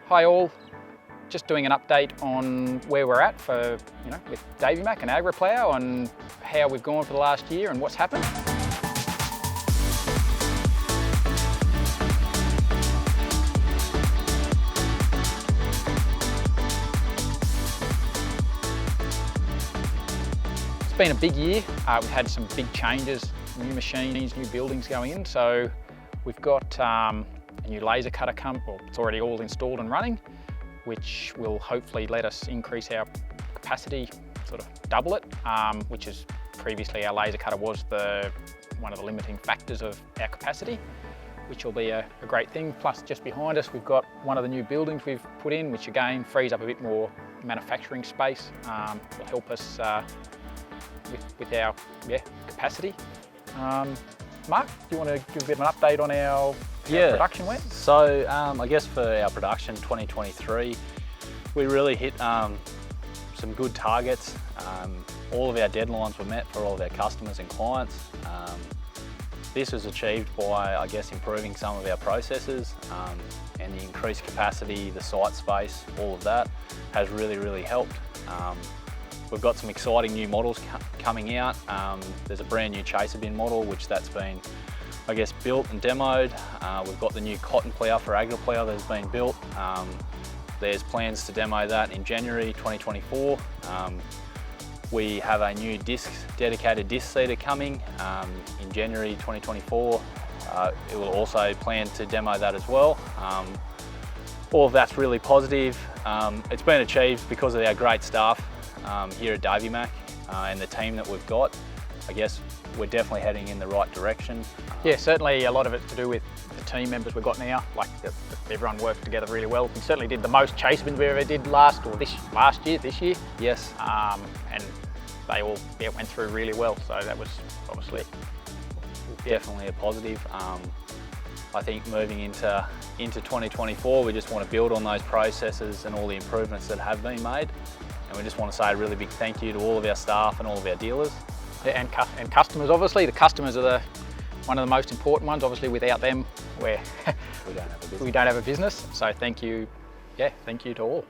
Hi all, just doing an update on where we're at for, with Davimac and Agrowplow and how we've gone for the last year and what's happened. It's been a big year. We've had some big changes, new machines, new buildings going in. So we've got a new laser cutter it's already all installed and running, which will hopefully let us increase our capacity, sort of double it, which is previously our laser cutter was one of the limiting factors of our capacity, which will be a great thing. Plus just behind us, we've got one of the new buildings we've put in, which again frees up a bit more manufacturing space, will help us with our capacity. Mark, do you want to give a bit of an update on our production went? So I guess for our production 2023, we really hit some good targets. All of our deadlines were met for all of our customers and clients. This was achieved by, I guess, improving some of our processes and the increased capacity, the site space, all of that has really helped. We've got some exciting new models coming out. There's a brand new Chaser bin model, which that's been, I guess, built and demoed. We've got the new Cotton Plough for Agrowplow that's been built. There's plans to demo that in January 2024. We have a new dedicated disc seeder coming in January 2024. It will also plan to demo that as well. All of that's really positive. It's been achieved because of our great staff here at Davimac and the team that we've got. I guess we're definitely heading in the right direction. Yeah, certainly a lot of it's to do with the team members we've got now. Like everyone worked together really well. We certainly did the most chase bins we ever did this year. Yes. And they all went through really well. So that was obviously definitely a positive. I think moving into 2024, we just want to build on those processes and all the improvements that have been made. And we just want to say a really big thank you to all of our staff and all of our dealers. Yeah, and customers, obviously. The customers are one of the most important ones. Obviously, without them, we don't have a business. So thank you to all.